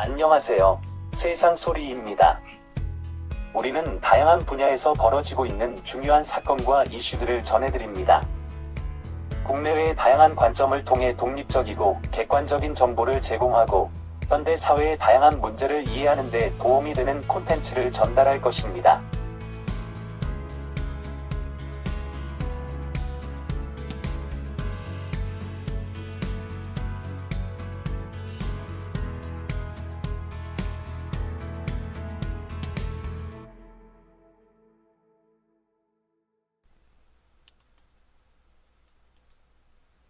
안녕하세요. 세상소리입니다. 우리는 다양한 분야에서 벌어지고 있는 중요한 사건과 이슈들을 전해드립니다. 국내외의 다양한 관점을 통해 독립적이고 객관적인 정보를 제공하고 현대 사회의 다양한 문제를 이해하는 데 도움이 되는 콘텐츠를 전달할 것입니다.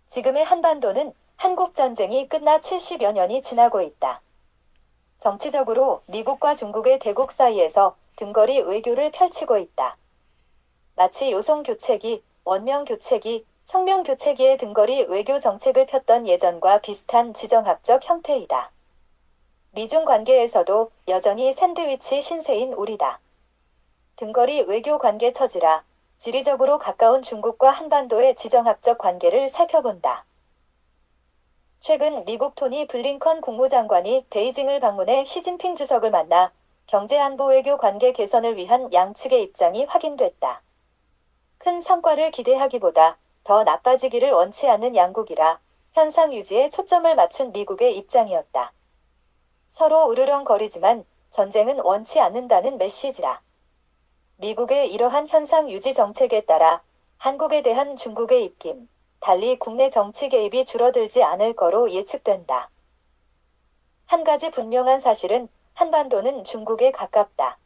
지금의 한반도는 한국전쟁이 끝나 70여 년이 지나고 있다. 정치적으로 미국과 중국의 대국 사이에서 등거리 외교를 펼치고 있다. 마치 요송교체기, 원명교체기, 청명교체기의 등거리 외교 정책을 폈던 예전과 비슷한 지정학적 형태이다. 미중 관계에서도 여전히 샌드위치 신세인 우리다. 등거리 외교 관계 처지라 지리적으로 가까운 중국과 한반도의 지정학적 관계를 살펴본다. 최근 미국 토니 블링컨 국무장관이 베이징을 방문해 시진핑 주석을 만나 경제안보 외교 관계 개선을 위한 양측의 입장이 확인됐다. 큰 성과를 기대하기보다 더 나빠지기를 원치 않는 양국이라 현상 유지에 초점을 맞춘 미국의 입장이었다. 서로 으르렁거리지만 전쟁은 원치 않는다는 메시지다. 미국의 이러한 현상 유지 정책에 따라 한국에 대한 중국의 입김, 달리 국내 정치 개입이 줄어들지 않을 거로 예측된다. 한 가지 분명한 사실은 한반도는 중국에 가깝다.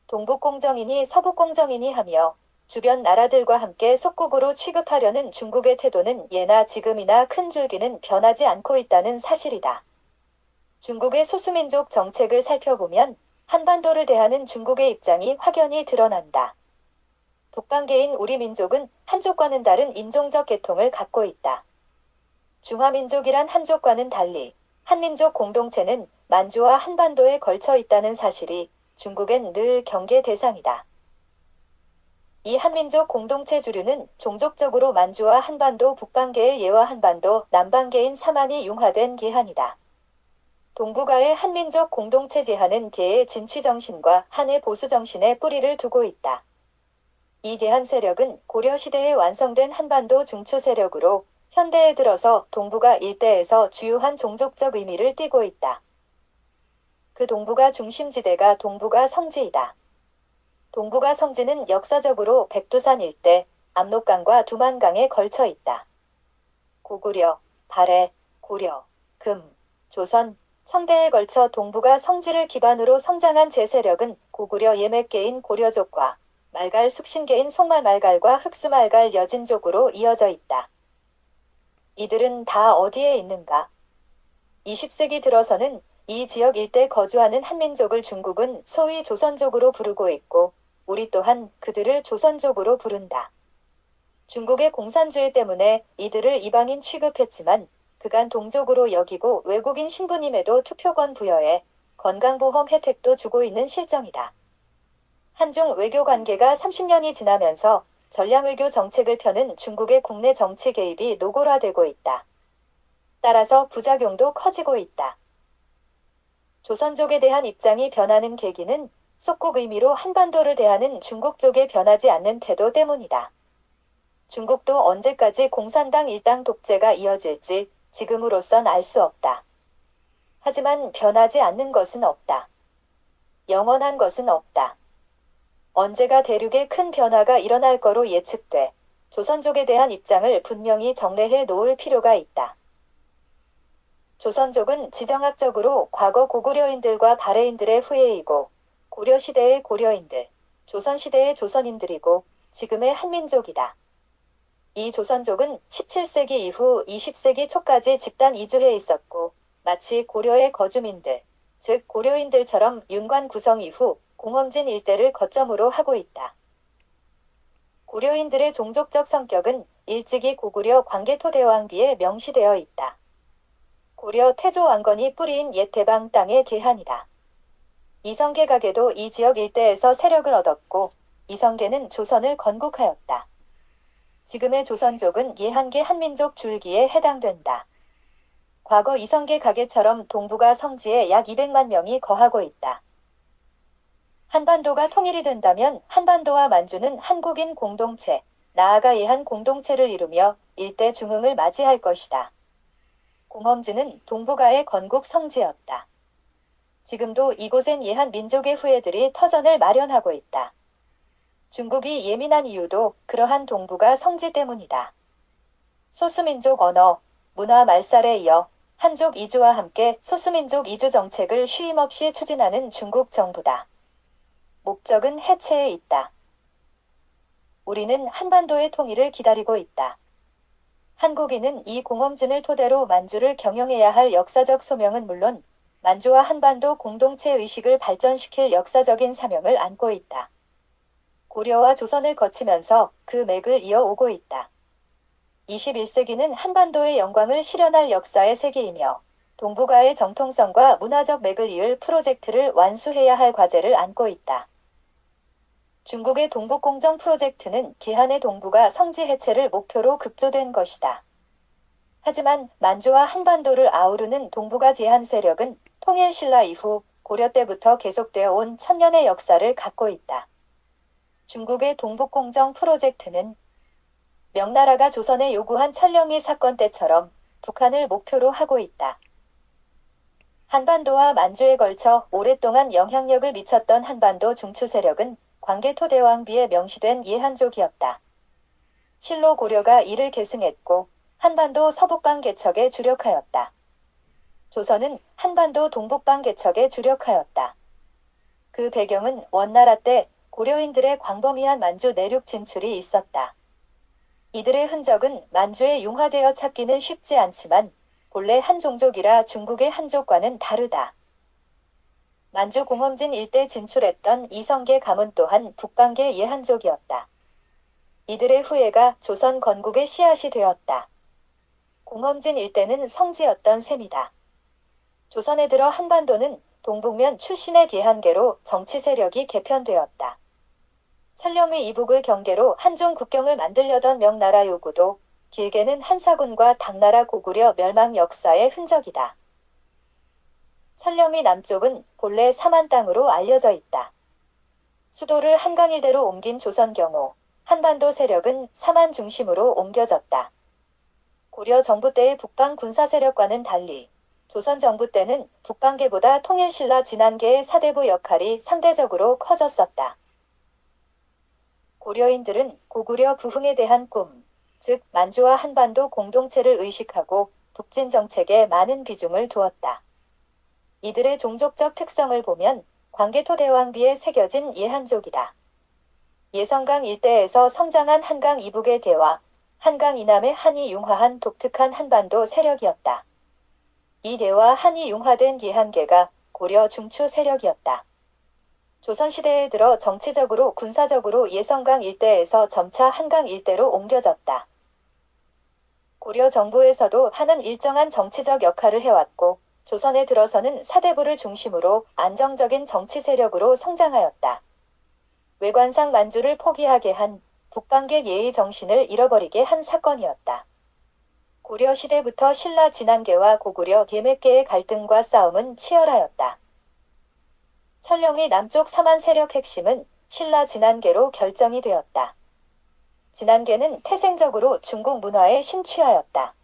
동북공정이니 서북공정이니 하며 주변 나라들과 함께 속국으로 취급하려는 중국의 태도는 예나 지금이나 큰 줄기는 변하지 않고 있다는 사실이다. 중국의 소수민족 정책을 살펴보면 한반도를 대하는 중국의 입장이 확연히 드러난다. 북방계인 우리 민족은 한족과는 다른 인종적 계통을 갖고 있다. 중화민족이란 한족과는 달리 한민족 공동체는 만주와 한반도에 걸쳐 있다는 사실이 중국엔 늘 경계 대상이다. 이 한민족 공동체 주류는 종족적으로 만주와 한반도 북방계의 예와 한반도 남방계인 사만이 융화된 계한이다. 동북아의 한민족 공동체 제한은 계의 진취정신과 한의 보수정신에 뿌리를 두고 있다. 이 계한 세력은 고려시대에 완성된 한반도 중추 세력으로 현대에 들어서 동북아 일대에서 주요한 종족적 의미를 띠고 있다. 그 동북아 중심지대가 동북아 성지이다. 동북아 성지는 역사적으로 백두산 일대, 압록강과 두만강에 걸쳐 있다. 고구려, 발해, 고려, 금, 조선, 청대에 걸쳐 동북아 성지를 기반으로 성장한 제세력은 고구려 예맥계인 고려족과 말갈 숙신계인 송말말갈과 흑수말갈 여진족으로 이어져 있다. 이들은 다 어디에 있는가? 20세기 들어서는 이 지역 일대 거주하는 한민족을 중국은 소위 조선족으로 부르고 있고 우리 또한 그들을 조선족으로 부른다. 중국의 공산주의 때문에 이들을 이방인 취급했지만 그간 동족으로 여기고 외국인 신분임에도 투표권 부여해 건강보험 혜택도 주고 있는 실정이다. 한중 외교 관계가 30년이 지나면서 전략외교 정책을 펴는 중국의 국내 정치 개입이 노골화되고 있다. 따라서 부작용도 커지고 있다. 조선족에 대한 입장이 변하는 계기는 속국 의미로 한반도를 대하는 중국 쪽의 변하지 않는 태도 때문이다. 중국도 언제까지 공산당 일당 독재가 이어질지 지금으로선 알 수 없다. 하지만 변하지 않는 것은 없다. 영원한 것은 없다. 언제가 대륙에 큰 변화가 일어날 거로 예측돼 조선족에 대한 입장을 분명히 정례해 놓을 필요가 있다. 조선족은 지정학적으로 과거 고구려인들과 발해인들의 후예이고 고려시대의 고려인들, 조선시대의 조선인들이고 지금의 한민족이다. 이 조선족은 17세기 이후 20세기 초까지 집단 이주해 있었고 마치 고려의 거주민들, 즉 고려인들처럼 윤관 구성 이후 공험진 일대를 거점으로 하고 있다. 고려인들의 종족적 성격은 일찍이 고구려 광개토대왕비에 명시되어 있다. 고려 태조 왕건이 뿌리인 옛 대방 땅의 계한이다. 이성계가계도 이 지역 일대에서 세력을 얻었고 이성계는 조선을 건국하였다. 지금의 조선족은 예한계 한민족 줄기에 해당된다. 과거 이성계 가게처럼 동북아 성지에 약 200만 명이 거하고 있다. 한반도가 통일이 된다면 한반도와 만주는 한국인 공동체, 나아가 예한 공동체를 이루며 일대 중흥을 맞이할 것이다. 공험지는 동북아의 건국 성지였다. 지금도 이곳엔 예한 민족의 후예들이 터전을 마련하고 있다. 중국이 예민한 이유도 그러한 동북아 성지 때문이다. 소수민족 언어, 문화 말살에 이어 한족 이주와 함께 소수민족 이주 정책을 쉼없이 추진하는 중국 정부다. 목적은 해체에 있다. 우리는 한반도의 통일을 기다리고 있다. 한국인은 이 공험진을 토대로 만주를 경영해야 할 역사적 소명은 물론 만주와 한반도 공동체 의식을 발전시킬 역사적인 사명을 안고 있다. 고려와 조선을 거치면서 그 맥을 이어오고 있다. 21세기는 한반도의 영광을 실현할 역사의 세기이며 동북아의 정통성과 문화적 맥을 이을 프로젝트를 완수해야 할 과제를 안고 있다. 중국의 동북공정 프로젝트는 개한의 동북아 성지 해체를 목표로 급조된 것이다. 하지만 만주와 한반도를 아우르는 동북아 제한 세력은 통일 신라 이후 고려 때부터 계속되어 온 천년의 역사를 갖고 있다. 중국의 동북공정 프로젝트는 명나라가 조선에 요구한 천령위 사건 때처럼 북한을 목표로 하고 있다. 한반도와 만주에 걸쳐 오랫동안 영향력을 미쳤던 한반도 중추 세력은 광개토대왕비에 명시된 예한족이었다. 실로 고려가 이를 계승했고 한반도 서북방 개척에 주력하였다. 조선은 한반도 동북방 개척에 주력하였다. 그 배경은 원나라 때 고려인들의 광범위한 만주 내륙 진출이 있었다. 이들의 흔적은 만주에 융화되어 찾기는 쉽지 않지만 본래 한 종족이라 중국의 한족과는 다르다. 만주 공험진 일대 진출했던 이성계 가문 또한 북방계 예한족이었다. 이들의 후예가 조선 건국의 씨앗이 되었다. 공험진 일대는 성지였던 셈이다. 조선에 들어 한반도는 동북면 출신의 계한계로 정치 세력이 개편되었다. 천령위 이북을 경계로 한중 국경을 만들려던 명나라 요구도 길게는 한사군과 당나라 고구려 멸망 역사의 흔적이다. 천령위 남쪽은 본래 삼한 땅으로 알려져 있다. 수도를 한강 일대로 옮긴 조선 경우 한반도 세력은 삼한 중심으로 옮겨졌다. 고려 정부 때의 북방 군사 세력과는 달리 조선 정부 때는 북방계보다 통일신라 진안계의 사대부 역할이 상대적으로 커졌었다. 고려인들은 고구려 부흥에 대한 꿈, 즉 만주와 한반도 공동체를 의식하고 북진 정책에 많은 비중을 두었다. 이들의 종족적 특성을 보면 광개토대왕비에 새겨진 예한족이다. 예성강 일대에서 성장한 한강 이북의 대와 한강 이남의 한이 융화한 독특한 한반도 세력이었다. 이 대와 한이 융화된 예한계가 고려 중추 세력이었다. 조선시대에 들어 정치적으로 군사적으로 예성강 일대에서 점차 한강 일대로 옮겨졌다. 고려 정부에서도 한은 일정한 정치적 역할을 해왔고 조선에 들어서는 사대부를 중심으로 안정적인 정치 세력으로 성장하였다. 외관상 만주를 포기하게 한 북방계 예의 정신을 잃어버리게 한 사건이었다. 고려 시대부터 신라 진안계와 고구려 계맥계의 갈등과 싸움은 치열하였다. 천령위 남쪽 삼한 세력 핵심은 신라 진안계로 결정이 되었다. 진안계는 태생적으로 중국 문화에 심취하였다.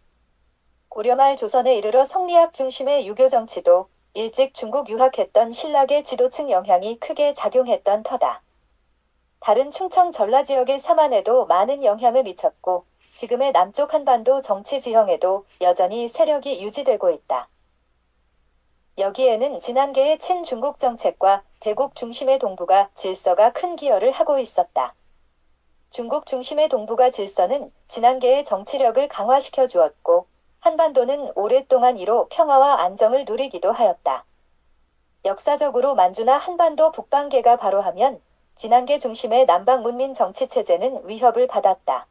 고려말 조선에 이르러 성리학 중심의 유교 정치도 일찍 중국 유학했던 신라계 지도층 영향이 크게 작용했던 터다. 다른 충청 전라 지역의 삼한에도 많은 영향을 미쳤고 지금의 남쪽 한반도 정치 지형에도 여전히 세력이 유지되고 있다. 여기에는 진안계의 친중국 정책과 대국 중심의 동북아 질서가 큰 기여를 하고 있었다. 중국 중심의 동북아 질서는 진안계의 정치력을 강화시켜 주었고 한반도는 오랫동안 이로 평화와 안정을 누리기도 하였다. 역사적으로 만주나 한반도 북방계가 바로하면 진안계 중심의 남방 문민 정치체제는 위협을 받았다.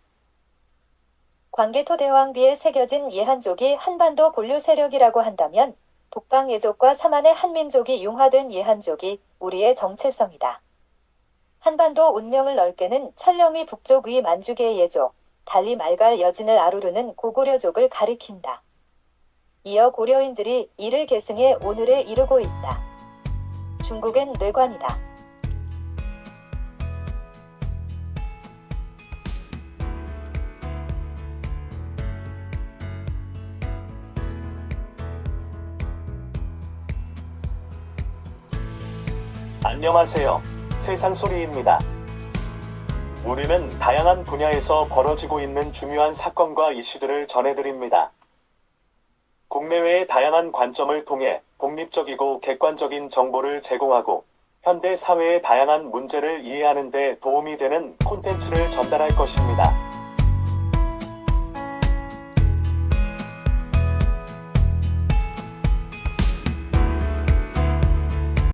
광개토대왕비에 새겨진 예한족이 한반도 본류 세력이라고 한다면 북방 예족과 삼한의 한민족이 융화된 예한족이 우리의 정체성이다. 한반도 운명을 넓게는 천령위 북쪽 위 만주계의 예족, 달리 말갈 여진을 아우르는 고구려족을 가리킨다. 이어 고려인들이 이를 계승해 오늘에 이르고 있다. 중국엔 뇌관이다. 안녕하세요. 세상소리입니다. 우리는 다양한 분야에서 벌어지고 있는 중요한 사건과 이슈들을 전해드립니다. 국내외의 다양한 관점을 통해 독립적이고 객관적인 정보를 제공하고 현대 사회의 다양한 문제를 이해하는 데 도움이 되는 콘텐츠를 전달할 것입니다.